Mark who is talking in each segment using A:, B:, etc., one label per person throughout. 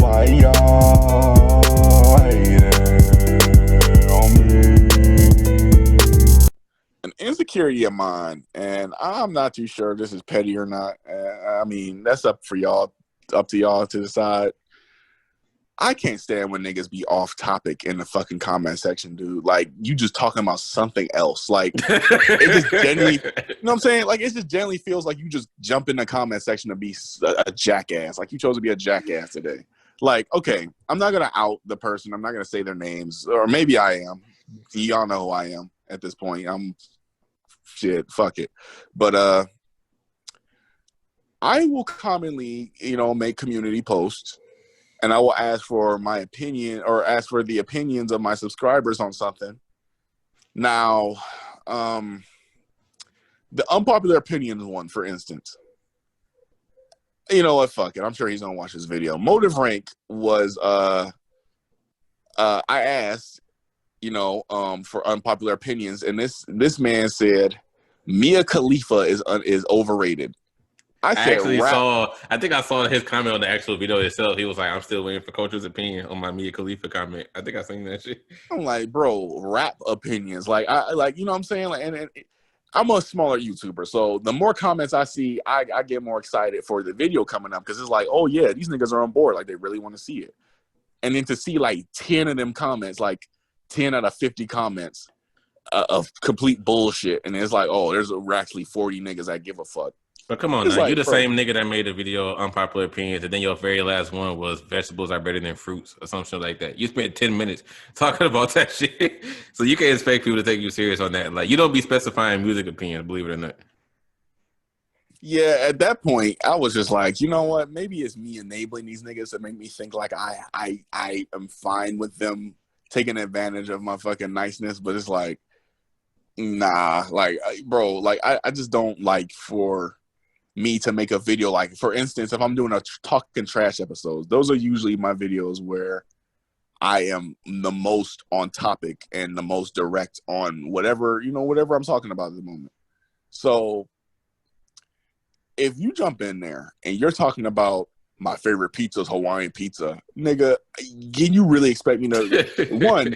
A: Why y'all hating on me? An insecurity of mine, and I'm not too sure if this is petty or not. I mean, that's up to y'all to decide. I can't stand when niggas be off topic in the fucking comment section, dude. Like, you just talking about something else. Like, it just genuinely, you know what I'm saying? Like, it just generally feels like you just jump in the comment section to be a jackass. Like, you chose to be a jackass today. Like, okay, I'm not going to out the person. I'm not going to say their names. Or maybe I am. Y'all know who I am at this point. I'm, shit, fuck it. But, I will commonly, make community posts. And I will ask for my opinion or ask for the opinions of my subscribers on something. Now, the unpopular opinions one, for instance. You know what? Fuck it. I'm sure he's gonna watch this video. Motive Rank was I asked, for unpopular opinions, and this man said Mia Khalifa is overrated. I
B: think I saw his comment on the actual video itself. He was like, I'm still waiting for Culture's opinion on my Mia Khalifa comment. I think I seen that shit.
A: I'm like, bro, rap opinions. Like, you know what I'm saying? Like, and I'm a smaller YouTuber, so the more comments I see, I get more excited for the video coming up because it's like, oh yeah, these niggas are on board. Like, they really want to see it. And then to see like 10 of them comments, like 10 out of 50 comments of complete bullshit. And it's like, oh, there's actually 40 niggas that give a fuck.
B: But come on, now. Like, you the same nigga that made a video unpopular opinions, and then your very last one was vegetables are better than fruits or some shit like that. You spent 10 minutes talking about that shit. So you can't expect people to take you serious on that. Like, you don't be specifying music opinions, believe it or not.
A: Yeah, at that point, I was just like, you know what? Maybe it's me enabling these niggas to make me think like I am fine with them taking advantage of my fucking niceness, but it's like, nah, like, bro, like I just don't like for me to make a video. Like, for instance, if I'm doing a talking trash episodes, those are usually my videos where I am the most on topic and the most direct on whatever I'm talking about at the moment. So if you jump in there and you're talking about my favorite pizza is Hawaiian pizza, nigga, can you really expect me to one?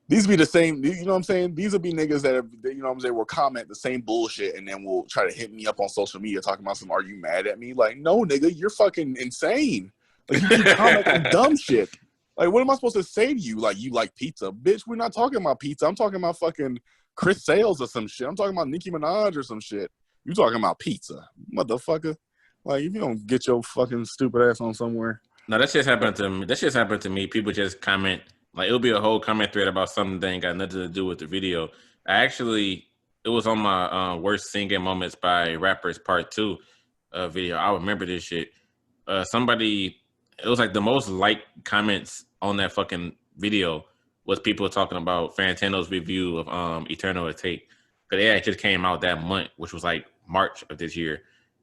A: These be the same, you know what I'm saying? These will be niggas that, you know what I'm saying, will comment the same bullshit and then will try to hit me up on social media talking about are you mad at me? Like, no, nigga, you're fucking insane. Like, you keep commenting dumb shit. Like, what am I supposed to say to you? Like, you like pizza? Bitch, we're not talking about pizza. I'm talking about fucking Chris Sales or some shit. I'm talking about Nicki Minaj or some shit. You talking about pizza, motherfucker. Like, if you don't get your fucking stupid ass on somewhere.
B: No, that shit's happened to me. That shit's happened to me. People just comment. Like, it'll be a whole comment thread about something that ain't got nothing to do with the video. It was on my worst singing moments by rappers part 2 video. I remember this shit. It was like the most liked comments on that fucking video was people talking about Fantano's review of Eternal Take. Because it just came out that month, which was like March of this year.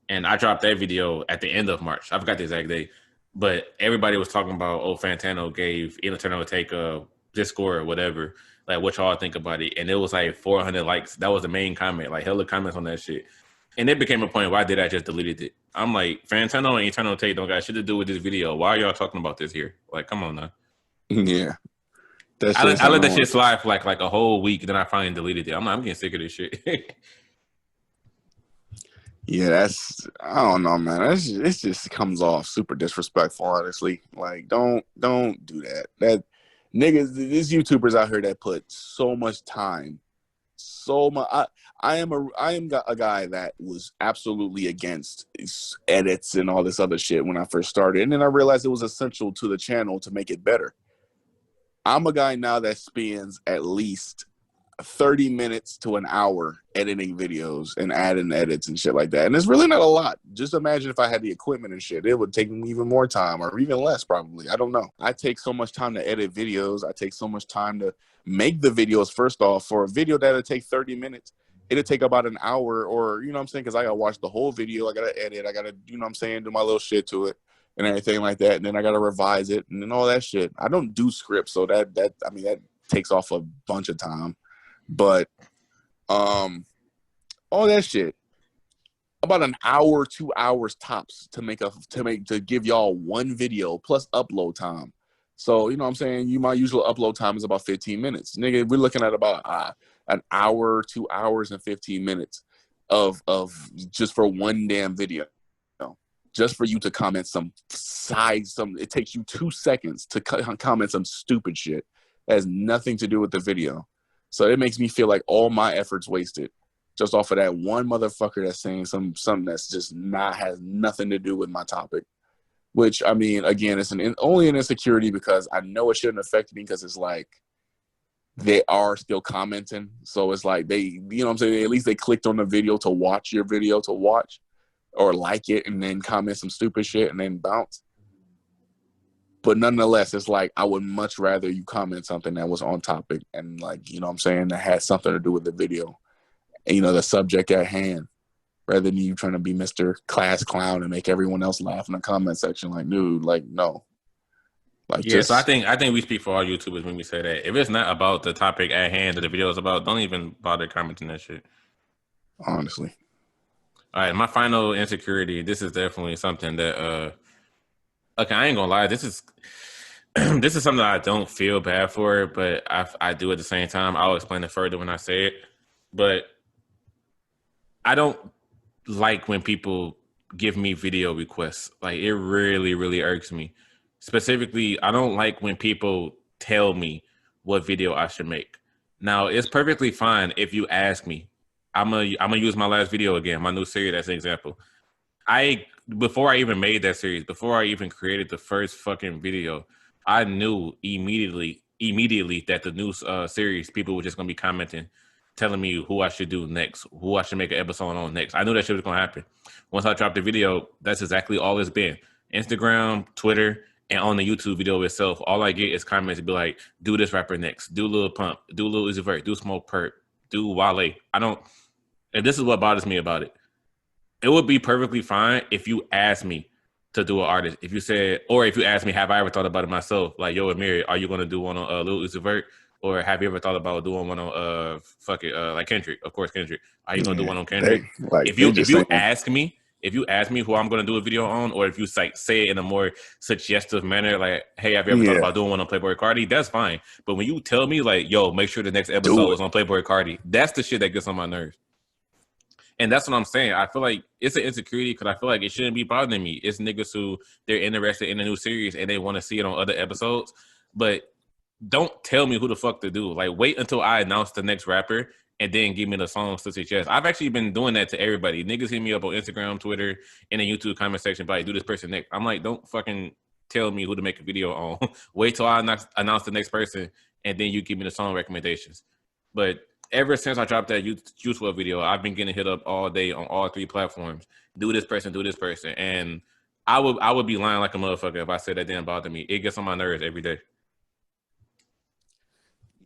B: And I dropped that video at the end of March. I forgot the exact date. But everybody was talking about, Fantano gave Eternal Take a Discord or whatever. Like, what y'all think about it? And it was like 400 likes. That was the main comment. Like, hella comments on that shit. And it became a point where I just deleted it. I'm like, Fantano and Eternal Take don't got shit to do with this video. Why are y'all talking about this here? Like, come on now.
A: Yeah.
B: I let that shit slide for like a whole week. Then I finally deleted it. I'm getting sick of this shit.
A: Yeah, I don't know, man. It just comes off super disrespectful, honestly. Like, don't do that. That niggas, these YouTubers out here that put so much time, so much. I am a guy that was absolutely against edits and all this other shit when I first started, and then I realized it was essential to the channel to make it better. I'm a guy now that spends at least 30 minutes to an hour editing videos and adding edits and shit like that. And it's really not a lot. Just imagine if I had the equipment and shit. It would take me even more time or even less probably. I don't know. I take so much time to edit videos. I take so much time to make the videos. First off, for a video that'll take 30 minutes, it'll take about an hour or, you know what I'm saying? Because I got to watch the whole video. I got to edit. I got to, you know what I'm saying, do my little shit to it and everything like that. And then I got to revise it and then all that shit. I don't do scripts. So that takes off a bunch of time. But all that shit, about an hour, 2 hours tops to give y'all one video plus upload time. So, you know what I'm saying? My usual upload time is about 15 minutes. Nigga, we're looking at about an hour, 2 hours, and 15 minutes of just for one damn video. Just for you to comment it takes you 2 seconds to comment some stupid shit that has nothing to do with the video. So it makes me feel like all my efforts wasted just off of that one motherfucker that's saying something that's just has nothing to do with my topic. Which, I mean, again, it's only an insecurity because I know it shouldn't affect me because it's like they are still commenting. So it's like they, you know what I'm saying? At least they clicked on the video to watch your video to watch or like it and then comment some stupid shit and then bounce. But nonetheless, it's like I would much rather you comment something that was on topic and like, you know what I'm saying, that had something to do with the video and, you know, the subject at hand, rather than you trying to be Mr. Class Clown and make everyone else laugh in the comment section. Like, dude, like, no. Like,
B: Yeah, so I
A: just
B: think we speak for all YouTubers when we say that. If it's not about the topic at hand that the video is about, don't even bother commenting that shit.
A: honestly.
B: All right, my final insecurity. This is definitely something that okay, I ain't gonna lie. This is this is something that I don't feel bad for, but I do at the same time. I'll explain it further when I say it. But I don't like when people give me video requests. Like it really, really irks me. Specifically, I don't like when people tell me what video I should make. Now, it's perfectly fine if you ask me. I'm gonna use my last video again, my new series as an example. Before I even made that series, before I even created the first fucking video, I knew immediately that the new series people were just gonna be commenting, telling me who I should do next, who I should make an episode on next. I knew that shit was gonna happen. Once I dropped the video, that's exactly all it's been. Instagram, Twitter, and on the YouTube video itself, all I get is comments to be like, "Do this rapper next, do Lil Pump, do Lil Uzi Vert, do Smoke Perp, do Wale." I don't. And this is what bothers me about it. It would be perfectly fine if you asked me to do an artist. If you said, or if you asked me, have I ever thought about it myself? Like, yo, Amiri, are you going to do one on Lil Uzi Vert? Or have you ever thought about doing one on like Kendrick? Of course, Kendrick. Are you going to do one on Kendrick? If you ask me who I'm going to do a video on, or if you like say it in a more suggestive manner, like, hey, have you ever thought about doing one on Playboy Cardi? That's fine. But when you tell me like, yo, make sure the next episode is on Playboy Cardi, that's the shit that gets on my nerves. And that's what I'm saying. I feel like it's an insecurity because I feel like it shouldn't be bothering me. It's niggas who they're interested in a new series and they want to see it on other episodes. But don't tell me who the fuck to do. Like, wait until I announce the next rapper and then give me the songs to suggest. I've actually been doing that to everybody. Niggas hit me up on Instagram, Twitter, in the YouTube comment section, but like, do this person next. I'm like, don't fucking tell me who to make a video on. Wait till I announce the next person and then you give me the song recommendations. But ever since I dropped that Juice WRLD video, I've been getting hit up all day on all 3 platforms. Do this person, and I would be lying like a motherfucker if I said that didn't bother me. It gets on my nerves every day.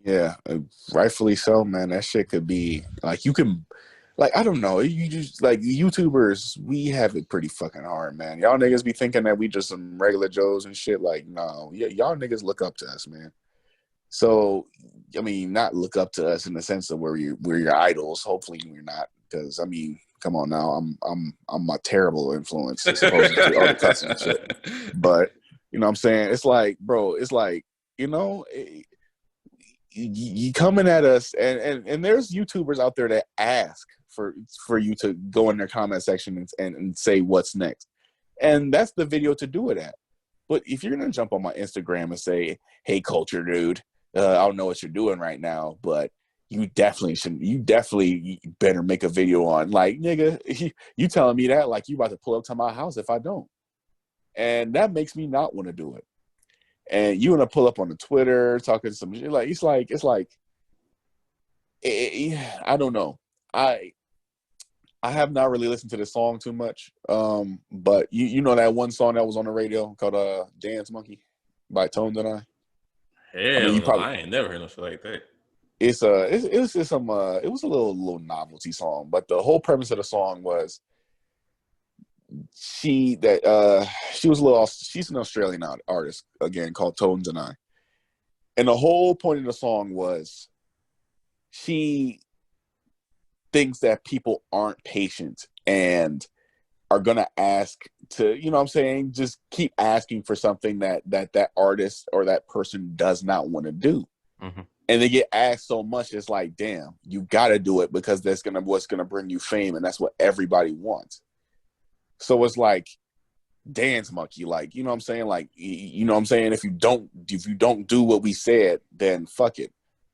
A: Yeah, rightfully so, man. That shit could be like you can, like I don't know. You just like YouTubers, we have it pretty fucking hard, man. Y'all niggas be thinking that we just some regular Joes and shit. Like, no, y'all niggas look up to us, man. So, I mean, not look up to us in the sense of we're your idols. Hopefully, we're not, because I mean, come on now, I'm a terrible influence as opposed to all the cussing and shit. But you know what I'm saying? It's like, bro, it's like, you know, you coming at us, and there's YouTubers out there that ask for you to go in their comment section and say what's next, and that's the video to do it at. But if you're gonna jump on my Instagram and say, "Hey, Kulture dude, I don't know what you're doing right now, but you definitely shouldn't. You definitely better make a video on." Like, nigga, you telling me that like you about to pull up to my house if I don't, and that makes me not want to do it. And you want to pull up on the Twitter talking to some shit, like it's like I don't know. I have not really listened to the song too much, but you know that one song that was on the radio called "Dance Monkey" by Tone and I. I mean,
B: Hell
A: you
B: no,
A: probably
B: I ain't never heard no shit like that.
A: it was just some it was a little novelty song, but the whole premise of the song was she was she's an Australian artist again called Tones and I, and the whole point of the song was she thinks that people aren't patient and are gonna ask to, you know what I'm saying, just keep asking for something that artist or that person does not want to do.
B: Mm-hmm.
A: And they get asked so much, it's like, damn, you gotta do it because that's gonna what's gonna bring you fame, and that's what everybody wants. So it's like dance monkey, like, you know what I'm saying? Like, you know what I'm saying? If you don't do what we said, then fuck it.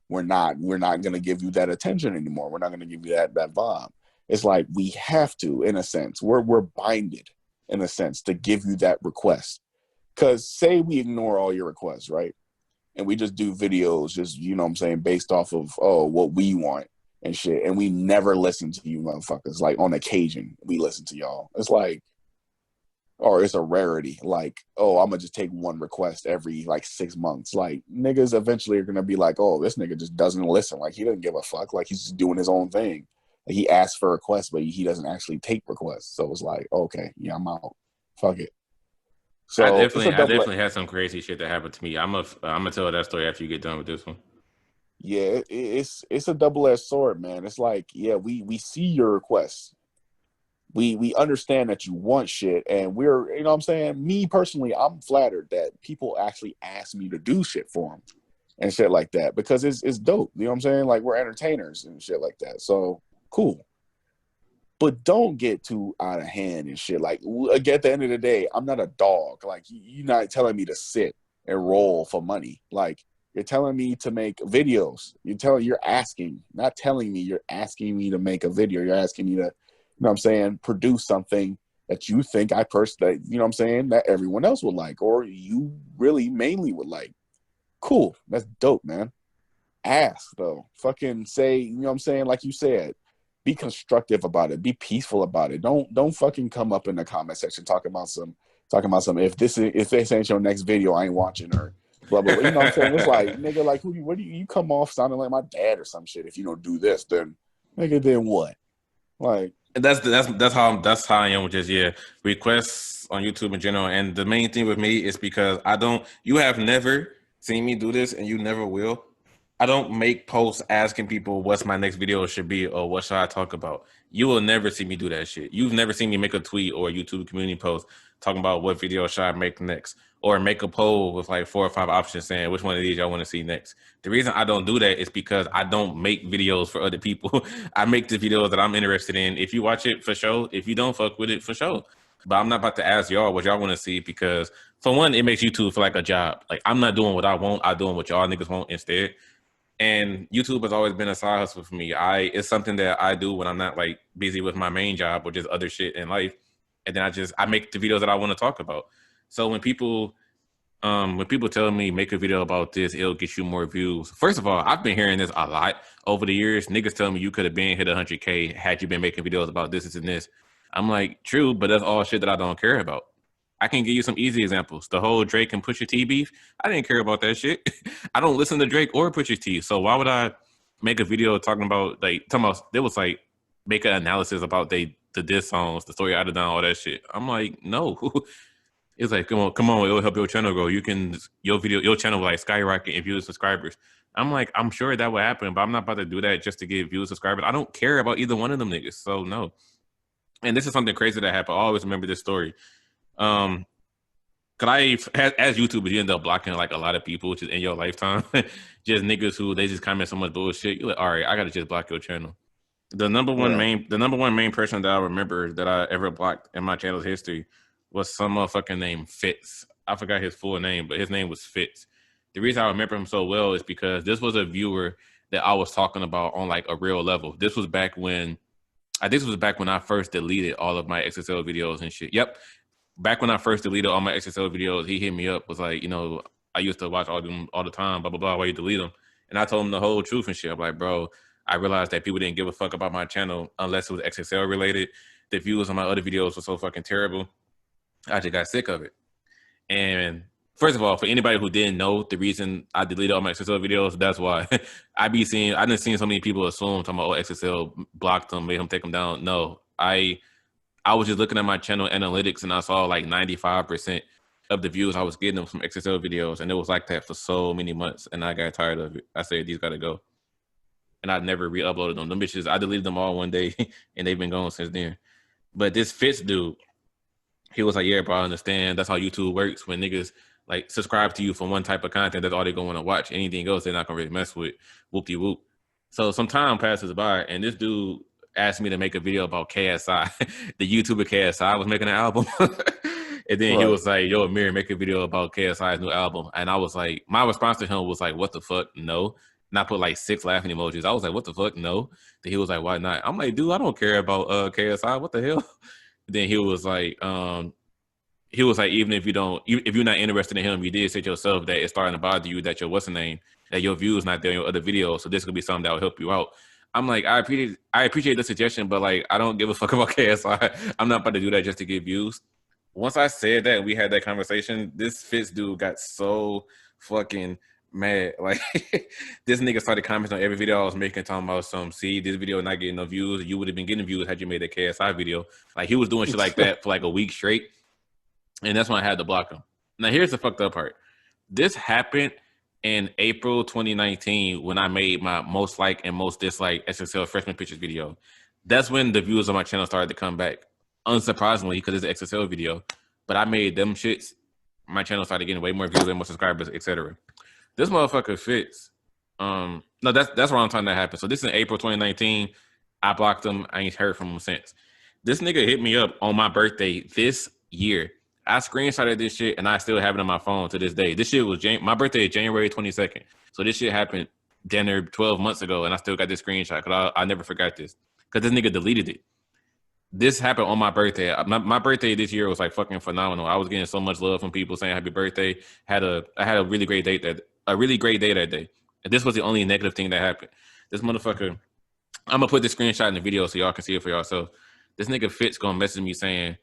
A: We're not gonna give you that attention anymore. We're not gonna give you that vibe. It's like we have to, in a sense. We're binded in a sense to give you that request. Cause say we ignore all your requests, right? And we just do videos, just, you know what I'm saying, based off of what we want and shit. And we never listen to you motherfuckers. Like on occasion, we listen to y'all. It's like, or it's a rarity. Like, oh, I'm gonna just take one request every like 6 months. Like niggas eventually are gonna be like, oh, this nigga just doesn't listen. Like he doesn't give a fuck. Like he's just doing his own thing. Like, he asks for requests, but he doesn't actually take requests. So it's like, okay, yeah, I'm out. Fuck it. So it's a
B: I
A: double.
B: definitely had some crazy shit that happened to me. I'm gonna tell that story after you get done with this one.
A: Yeah, it's a double-edged sword, man. It's like, yeah, we see your requests. We understand that you want shit, and we're, you know what I'm saying? Me personally, I'm flattered that people actually ask me to do shit for them and shit like that, because it's dope. You know what I'm saying? Like, we're entertainers and shit like that. So cool. But don't get too out of hand and shit. Like, at the end of the day, I'm not a dog. Like, you're not telling me to sit and roll for money. Like, you're telling me to make videos. You're asking, not telling me, you're asking me to make a video. You're asking me to, you know what I'm saying, produce something that you think that, you know what I'm saying, that everyone else would like, or you really mainly would like. Cool. That's dope, man. Ask, though. Fucking say, you know what I'm saying, like you said, be constructive about it. Be peaceful about it. Don't fucking come up in the comment section talking about some if this ain't your next video, I ain't watching, or blah blah blah. You know what I'm saying? It's like, nigga, like what do you come off sounding like my dad or some shit? If you don't do this, then nigga, then what? Like,
B: And that's how I am with just requests on YouTube in general. And the main thing with me is because you have never seen me do this, and you never will. I don't make posts asking people what's my next video should be or what should I talk about. You will never see me do that shit. You've never seen me make a tweet or a YouTube community post talking about what video should I make next, or make a poll with like 4 or 5 options saying which one of these y'all want to see next. The reason I don't do that is because I don't make videos for other people. I make the videos that I'm interested in. If you watch it, for sure. If you don't fuck with it, for sure. But I'm not about to ask y'all what y'all want to see, because for one, it makes YouTube feel like a job. Like, I'm not doing what I want. I'm doing what y'all niggas want instead. And YouTube has always been a side hustle for me. It's something that I do when I'm not like busy with my main job or just other shit in life. And then I make the videos that I want to talk about. So when people tell me make a video about this, it'll get you more views. First of all, I've been hearing this a lot over the years. Niggas tell me you could have been hit 100K had you been making videos about this and this. I'm like, true, but that's all shit that I don't care about. I can give you some easy examples. The whole Drake and Pusha T beef, I didn't care about that shit. I don't listen to Drake or Pusha T, so why would I make a video talking about there was like make an analysis about the diss songs, the story out of down, all that shit. I'm like, no. It's like, come on, it'll help your channel grow. Your channel will like skyrocket in views, subscribers. I'm like, I'm sure that will happen, but I'm not about to do that just to get views, subscribers. I don't care about either one of them niggas, so no. And this is something crazy that happened. I always remember this story. Cause as YouTubers, you end up blocking like a lot of people just in your lifetime. Just niggas who they just comment so much bullshit. You're like, all right, I gotta just block your channel.
A: yeah.
B: The number one main person that I remember that I ever blocked in my channel's history was some motherfucker named Fitz. I forgot his full name, but his name was Fitz. The reason I remember him so well is because this was a viewer that I was talking about on like a real level. This was back when I first deleted all of my XSL videos and shit. Yep. Back when I first deleted all my XSL videos, he hit me up, was like, I used to watch all them all the time, blah, blah, blah, why you delete them? And I told him the whole truth and shit. I'm like, bro, I realized that people didn't give a fuck about my channel unless it was XSL related. The views on my other videos were so fucking terrible. I just got sick of it. And first of all, for anybody who didn't know the reason I deleted all my XSL videos, that's why. I didn't see so many people assume talking about, XSL blocked them, made them take them down. No, I was just looking at my channel analytics and I saw like 95% of the views I was getting them from XSL videos. And it was like that for so many months. And I got tired of it. I said, these got to go. And I never re-uploaded them. Them bitches, I deleted them all one day and they've been gone since then. But this Fitz dude, he was like, yeah, bro, I understand. That's how YouTube works. When niggas like subscribe to you for one type of content, that's all they're going to watch. Anything else, they're not going to really mess with. Whoop-de-whoop. So some time passes by, and this dude asked me to make a video about KSI. The YouTuber KSI was making an album. And then he
A: Right.
B: was like, yo, Amir, make a video about KSI's new album. And I was like, my response to him was like, what the fuck? No. And I put like 6 laughing emojis. I was like, what the fuck? No. Then he was like, why not? I'm like, dude, I don't care about KSI. What the hell? Then he was like, even if you don't, if you're not interested in him, you did say to yourself that it's starting to bother you that your what's the name, that your views not there in your other videos. So this could be something that will help you out. I'm like, I appreciate the suggestion, but like, I don't give a fuck about KSI. I'm not about to do that just to get views. Once I said that and we had that conversation, this Fitz dude got so fucking mad. Like, this nigga started commenting on every video I was making, talking about see, this video not getting no views. You would have been getting views had you made a KSI video. Like, he was doing shit like that for like a week straight. And that's when I had to block him. Now, here's the fucked up part. This happened in April 2019 when I made my most like and most dislike XXL freshman pictures video. That's when the views on my channel started to come back. Unsurprisingly, because it's an XXL video. But I made them shits. My channel started getting way more views, way more subscribers, etc. This motherfucker Fitz. No, that's around the time that happened. So this is in April 2019. I blocked him. I ain't heard from him since. This nigga hit me up on my birthday this year. I screenshotted this shit and I still have it on my phone to this day. This shit was my birthday is January 22nd. So this shit happened 12 months ago and I still got this screenshot because I never forgot this. Because this nigga deleted it. This happened on my birthday. My birthday this year was like fucking phenomenal. I was getting so much love from people saying happy birthday. I had a really great day that day. And this was the only negative thing that happened. This motherfucker, I'm gonna put this screenshot in the video so y'all can see it for yourself. This nigga Fitz gonna message me saying,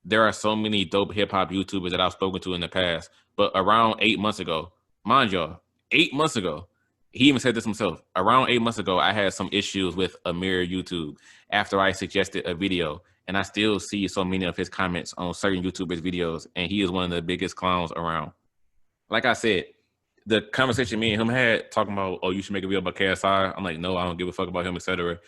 B: there are so many dope hip hop YouTubers that I've spoken to in the past, but around 8 months ago, mind y'all, 8 months ago, he even said this himself. Around 8 months ago, I had some issues with Amir YouTube after I suggested a video, and I still see so many of his comments on certain YouTubers' videos, and he is one of the biggest clowns around. Like I said, the conversation me and him had talking about, oh, you should make a video about KSI. I'm like, no, I don't give a fuck about him, etc.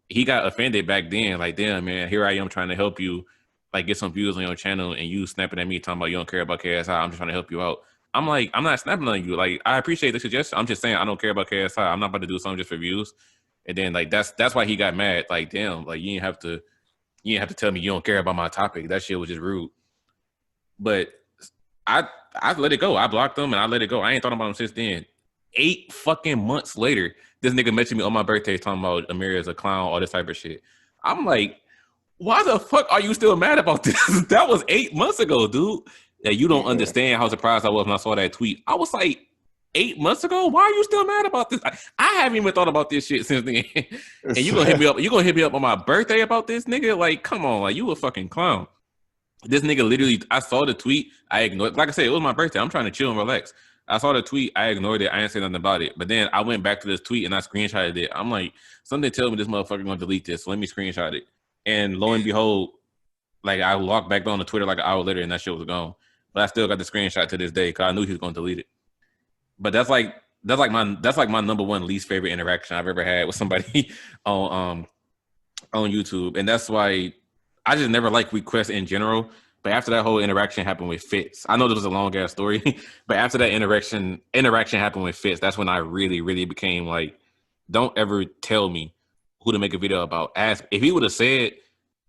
B: He got offended back then. Like, damn, man, here I am trying to help you, like, get some views on your channel, and you snapping at me talking about you don't care about KSI. I'm just trying to help you out. I'm like, I'm not snapping on you. Like, I appreciate the suggestion. I'm just saying I don't care about KSI. I'm not about to do something just for views. And then like that's why he got mad. Like, damn, like you didn't have to tell me you don't care about my topic. That shit was just rude. But I let it go. I blocked him and I let it go. I ain't thought about him since then. 8 fucking months later, this nigga mentioned me on my birthday talking about Amir is a clown, all this type of shit. I'm like, why the fuck are you still mad about this? That was 8 months ago, dude. That you don't understand how surprised I was when I saw that tweet. I was like, 8 months ago? Why are you still mad about this? I haven't even thought about this shit since then. And you gonna hit me up? You gonna hit me up on my birthday about this, nigga? Like, come on, like you a fucking clown. This nigga literally, I saw the tweet, I ignored. Like I said, it was my birthday. I'm trying to chill and relax. I saw the tweet, I ignored it. I didn't say nothing about it. But then I went back to this tweet and I screenshotted it. I'm like, something tells me this motherfucker gonna delete this. So let me screenshot it. And lo and behold, like I logged back on the Twitter like an hour later and that shit was gone. But I still got the screenshot to this day because I knew he was gonna delete it. But that's like my number one least favorite interaction I've ever had with somebody on YouTube, and that's why I just never like requests in general. But after that whole interaction happened with Fitz, I know this was a long ass story, but after that interaction happened with Fitz, that's when I really, really became like, don't ever tell me who to make a video about. Ask if he would have said,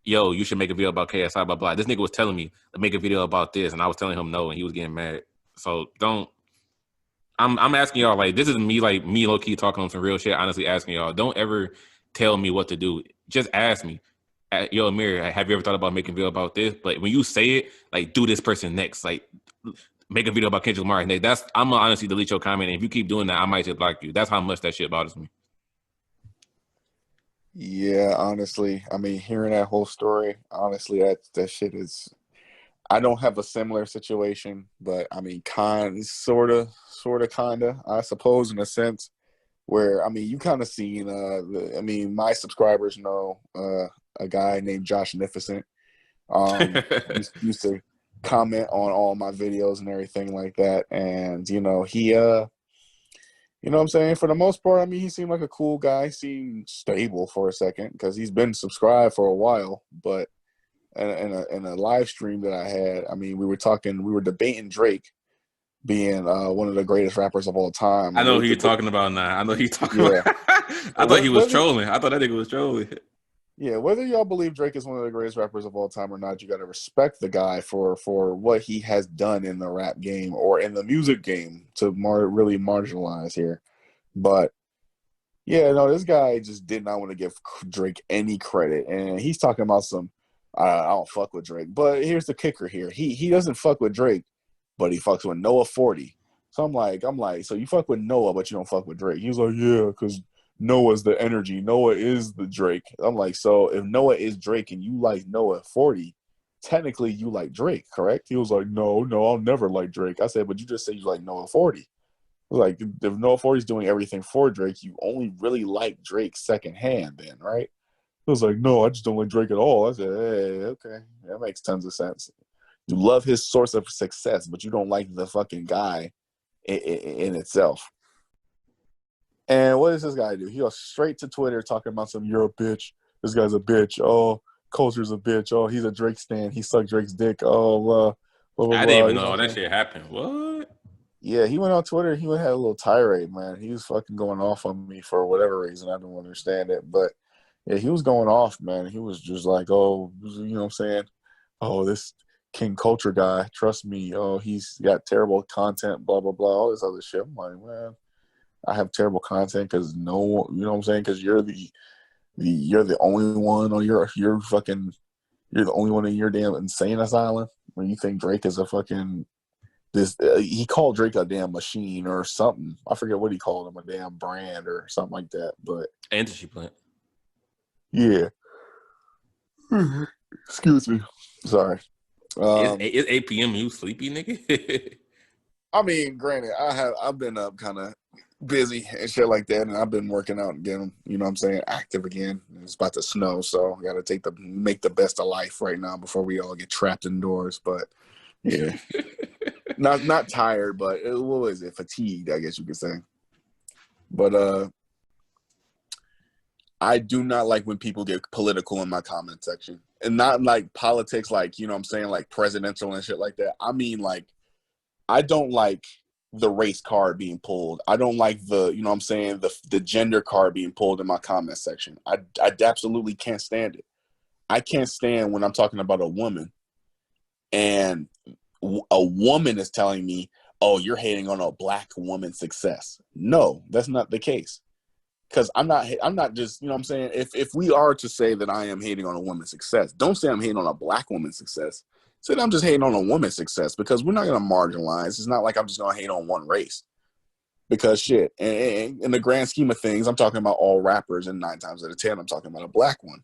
B: yo, you should make a video about KSI, blah, blah. This nigga was telling me to make a video about this, and I was telling him no, and he was getting mad. So don't. I'm asking y'all, like, this is me low key talking on some real shit. Honestly, asking y'all, don't ever tell me what to do. Just ask me, yo, Amir, have you ever thought about making a video about this? But when you say it, like, do this person next, like, make a video about Kendrick Lamar next. I'm gonna honestly delete your comment. And if you keep doing that, I might just block you. That's how much that shit bothers me.
A: Yeah, honestly, I mean, hearing that whole story, honestly, that shit is. I don't have a similar situation, but I mean, sort of, kinda, I suppose, in a sense, where I mean, you kind of seen. I mean, my subscribers know a guy named Josh Nificent. Used to comment on all my videos and everything like that, and you know, he, you know what I'm saying? For the most part, I mean, he seemed like a cool guy. Seemed stable for a second because he's been subscribed for a while, but in a live stream that I had. I mean, we were debating Drake being one of the greatest rappers of all time.
B: I know who you're talking about now. I know who you're talking
A: Yeah.
B: about. I thought he was
A: Whether
B: trolling. I thought that nigga was trolling.
A: Yeah, whether y'all believe Drake is one of the greatest rappers of all time or not, you got to respect the guy for what he has done in the rap game or in the music game to really marginalize here. But yeah, no, this guy just did not want to give Drake any credit, and he's talking about some. I don't fuck with Drake, but here's the kicker here: he doesn't fuck with Drake, but he fucks with Noah 40. So I'm like, so you fuck with Noah, but you don't fuck with Drake. He was like, yeah, because Noah's the energy. Noah is the Drake. I'm like, so if Noah is Drake and you like Noah 40, technically you like Drake, correct? He was like, no, I'll never like Drake. I said, but you just said you like Noah 40. Like, if Noah 40 is doing everything for Drake, you only really like Drake secondhand then, right? He was like, no, I just don't like Drake at all. I said, hey, okay. That makes tons of sense. You love his source of success, but you don't like the fucking guy in itself. And what does this guy do? He goes straight to Twitter talking about some, you're a bitch. This guy's a bitch. Oh, Culture's a bitch. Oh, he's a Drake stan. He sucked Drake's dick. Oh, blah, blah, blah,
B: I didn't
A: blah.
B: even
A: You know
B: know
A: what
B: all
A: I'm
B: that
A: saying?
B: shit happened. What?
A: Yeah, he went on Twitter. He had a little tirade, man. He was fucking going off on me for whatever reason. I don't understand it. But yeah, he was going off, man. He was just like, oh, you know what I'm saying? Oh, this King Culture guy, trust me. Oh, he's got terrible content, blah, blah, blah, all this other shit. I'm like, man, I have terrible content because you know what I'm saying? Because you're the only one on you're the only one in your damn insane asylum when you think Drake is a fucking he called Drake a damn machine or something. I forget what he called him, a damn brand or something like that. But
B: Energy plant.
A: yeah. Excuse me. Sorry.
B: It's 8 p.m. You sleepy, nigga?
A: I mean, granted, I've been up kind of busy and shit like that, and I've been working out and getting, you know what I'm saying, active again. It's about to snow, so I got to make the best of life right now before we all get trapped indoors. But yeah, not tired, but what was it? Fatigued, I guess you could say. But I do not like when people get political in my comment section, and not like politics, like, you know what I'm saying, like presidential and shit like that. I mean, like, I don't like the race card being pulled. I don't like you know what I'm saying, the gender card being pulled in my comment section. I absolutely can't stand it. I can't stand when I'm talking about a woman and a woman is telling me, oh, you're hating on a black woman's success. No, that's not the case. Because I'm not just, you know what I'm saying, if we are to say that I am hating on a woman's success, don't say I'm hating on a black woman's success. Say that I'm just hating on a woman's success, because we're not going to marginalize. It's not like I'm just going to hate on one race. Because shit, in the grand scheme of things, I'm talking about all rappers, and 9 times out of 10, I'm talking about a black one.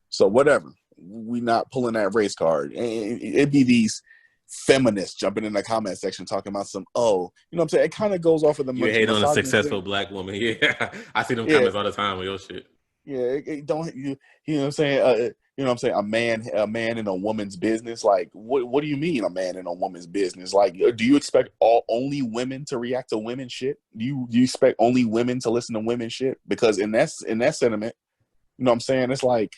A: So whatever. We not pulling that race card. It'd be these feminists jumping in the comment section talking about some, oh, you know what I'm saying? It kind of goes off of the
B: You hate on a
A: misogynist
B: successful
A: thing.
B: black woman. Yeah. I see them
A: Yeah,
B: comments all the time with your shit.
A: yeah. Don't you know what I'm saying? You know what I'm saying? A man in a woman's business. Like, what do you mean a man in a woman's business? Like, do you expect only women to react to women shit? Do you expect only women to listen to women shit? Because in that sentiment, you know what I'm saying? It's like,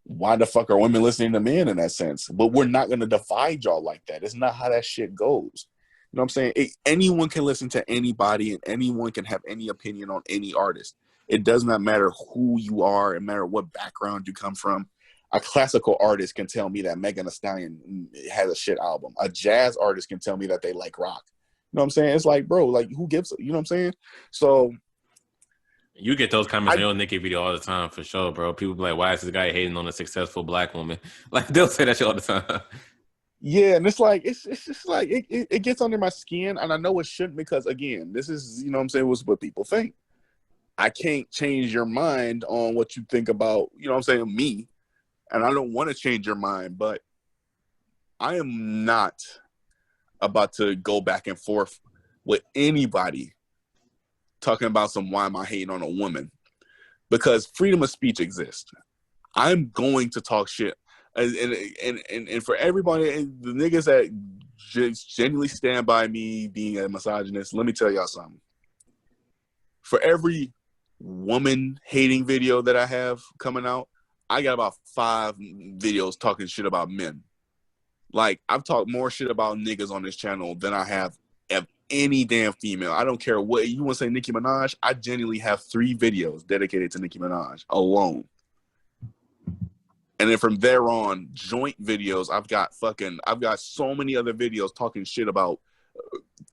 A: why the fuck are women listening to men in that sense? But we're not going to divide y'all like that. It's not how that shit goes. You know what I'm saying? Anyone can listen to anybody, and anyone can have any opinion on any artist. It does not matter who you are, it matter what background you come from. A classical artist can tell me that Megan Thee Stallion has a shit album. A jazz artist can tell me that they like rock. You know what I'm saying? It's like, bro, like, who gives, you know what I'm saying? So
B: You get those comments on your Nicki video all the time, for sure, bro. People be like, why is this guy hating on a successful black woman? Like, they'll say that shit all the time.
A: yeah, and it's like it's just like it gets under my skin, and I know it shouldn't, because again, this is, you know what I'm saying, was what people think. I can't change your mind on what you think about, you know what I'm saying, me, and I don't want to change your mind, but I am not about to go back and forth with anybody talking about some, why am I hating on a woman? Because freedom of speech exists. I'm going to talk shit. And for everybody, the niggas that just genuinely stand by me being a misogynist, let me tell y'all something. For every woman hating video that I have coming out, I got about 5 videos talking shit about men. Like, I've talked more shit about niggas on this channel than I have of any damn female. I don't care what you want to say. Nicki Minaj, I genuinely have 3 videos dedicated to Nicki Minaj alone. And then from there on, joint videos, I've got so many other videos talking shit about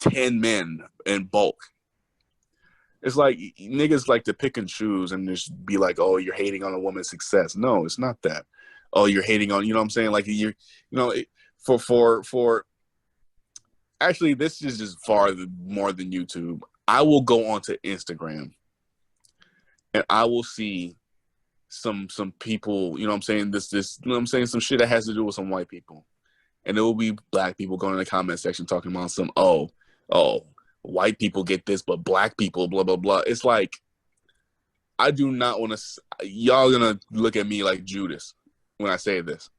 A: 10 men in bulk. It's like niggas like to pick and choose and just be like, oh, you're hating on a woman's success. No, it's not that. Oh, you're hating on, you know what I'm saying? Like, you're, you know, for actually, this is just far more than YouTube. I will go onto Instagram and I will see some people, you know what I'm saying, this you know what I'm saying, some shit that has to do with some white people. And it will be black people going in the comment section talking about some, oh, white people get this, but black people, blah, blah, blah. It's like, I do not want to, y'all gonna look at me like Judas when I say this.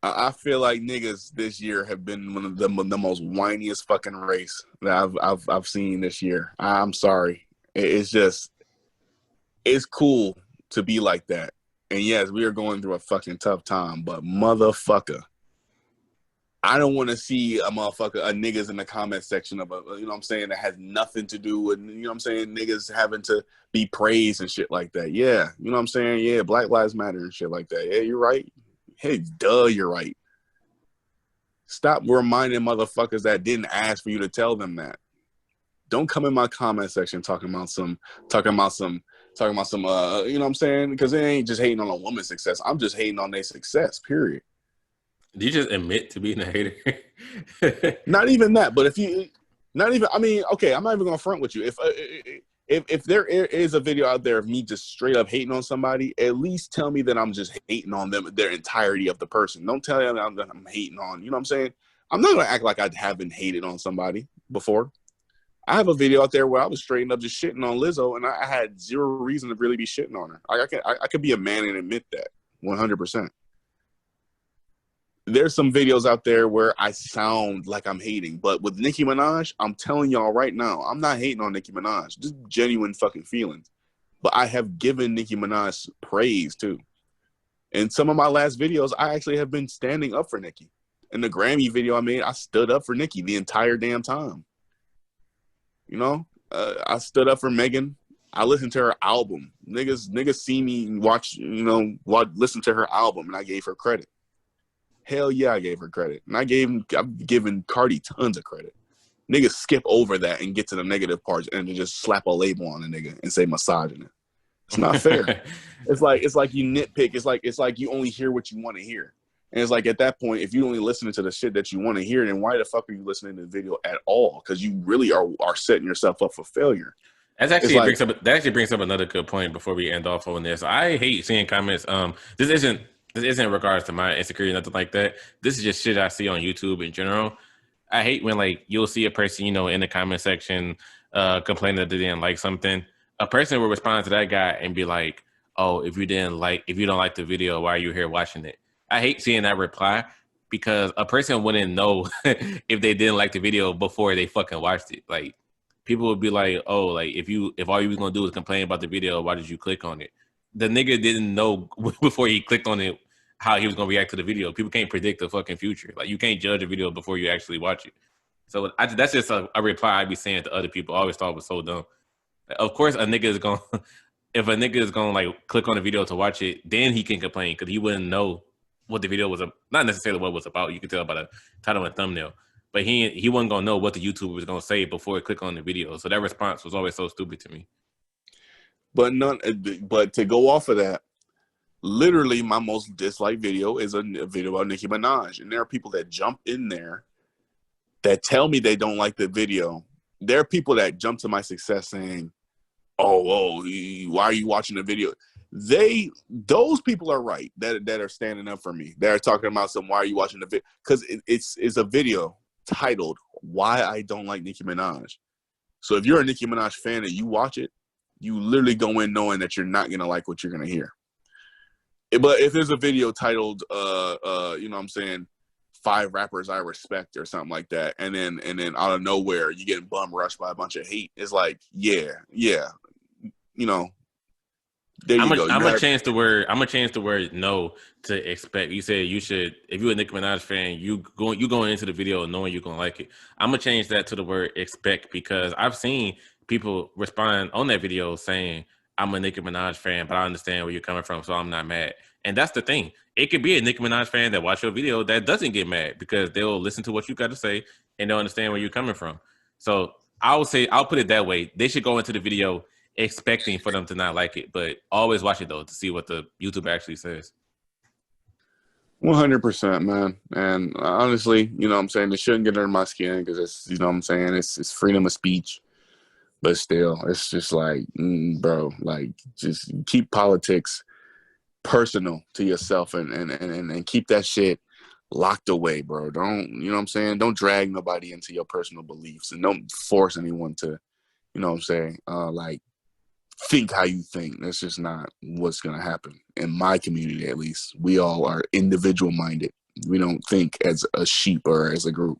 A: I feel like niggas this year have been one of the most whiniest fucking race that I've seen this year. I'm sorry. It's just, it's cool to be like that. And yes, we are going through a fucking tough time, but motherfucker, I don't want to see a niggas in the comment section of you know what I'm saying, that has nothing to do with, you know what I'm saying, niggas having to be praised and shit like that. Yeah, you know what I'm saying? Yeah, Black Lives Matter and shit like that. Yeah, you're right. Hey, duh, you're right. Stop reminding motherfuckers that didn't ask for you to tell them that. Don't come in my comment section talking about some, you know what I'm saying? Because it ain't just hating on a woman's success. I'm just hating on their success, period.
B: Do you just admit to being a hater?
A: Not even that, but I mean, okay, I'm not even gonna front with you. If there is a video out there of me just straight up hating on somebody, at least tell me that I'm just hating on them, their entirety of the person. Don't tell me that I'm hating on, you know what I'm saying? I'm not gonna act like I haven't hated on somebody before. I have a video out there where I was straight up just shitting on Lizzo, and I had zero reason to really be shitting on her. I could be a man and admit that 100%. There's some videos out there where I sound like I'm hating, but with Nicki Minaj, I'm telling y'all right now, I'm not hating on Nicki Minaj. Just genuine fucking feelings. But I have given Nicki Minaj praise too. In some of my last videos, I actually have been standing up for Nicki. In the Grammy video I made, I stood up for Nicki the entire damn time. You know, I stood up for Megan. I listened to her album. Niggas see me watch, listen to her album, and I gave her credit. Hell yeah, I gave her credit. And I've given Cardi tons of credit. Niggas skip over that and get to the negative parts and just slap a label on a nigga and say misogynist. It's not fair. It's like you nitpick. It's like you only hear what you want to hear. And it's like, at that point, if you only listening to the shit that you want to hear, then why the fuck are you listening to the video at all? Because you really are setting yourself up for failure.
B: That actually brings up another good point before we end off on this. I hate seeing comments. This isn't in regards to my insecurity, nothing like that. This is just shit I see on YouTube in general. I hate when, like, you'll see a person, in the comment section complaining that they didn't like something. A person will respond to that guy and be like, "Oh, if you don't like the video, why are you here watching it?" I hate seeing that reply, because a person wouldn't know if they didn't like the video before they fucking watched it. Like, people would be like, "Oh, like, if all you was gonna do is complain about the video, why did you click on it?" The nigga didn't know before he clicked on it how he was gonna react to the video. People can't predict the fucking future. Like, you can't judge a video before you actually watch it. So that's just a reply I'd be saying to other people. I always thought it was so dumb. Of course, if a nigga is gonna like click on a video to watch it, then he can complain, because he wouldn't know what the video was, not necessarily what it was about. You can tell by the title and thumbnail, but he wasn't gonna know what the YouTuber was gonna say before he clicked on the video. So that response was always so stupid to me.
A: But to go off of that, literally my most disliked video is a video about Nicki Minaj, and there are people that jump in there that tell me they don't like the video. There are people that jump to my success saying, "Oh, why are you watching the video?" Those people are right that are standing up for me. They're talking about why are you watching the video? Because it's a video titled "Why I Don't Like Nicki Minaj." So if you're a Nicki Minaj fan and you watch it, you literally go in knowing that you're not gonna like what you're gonna hear. But if there's a video titled you know what I'm saying, 5 rappers I respect or something like that, and then out of nowhere you get bum rushed by a bunch of hate, it's like, yeah, There you go. You
B: I'm gonna
A: got
B: change the word. I'm gonna change the word no to expect. You said you should. If you're a Nicki Minaj fan, you going into the video knowing you're gonna like it. I'm gonna change that to the word expect because I've seen people respond on that video saying I'm a Nicki Minaj fan, but I understand where you're coming from, so I'm not mad. And that's the thing. It could be a Nicki Minaj fan that watch your video that doesn't get mad because they'll listen to what you got to say and they'll understand where you're coming from. So I would say I'll put it that way. They should go into the video expecting for them to not like it, but always watch it though to see what the YouTube actually says.
A: 100%, man. And honestly, you know what I'm saying, it shouldn't get under my skin because it's, you know what I'm saying, it's freedom of speech. But still, it's just like, bro, like just keep politics personal to yourself and keep that shit locked away, bro. Don't, you know what I'm saying? Don't drag nobody into your personal beliefs and don't force anyone to, you know what I'm saying, like think how you think. That's just not what's going to happen. In my community, at least, we all are individual minded. We don't think as a sheep or as a group.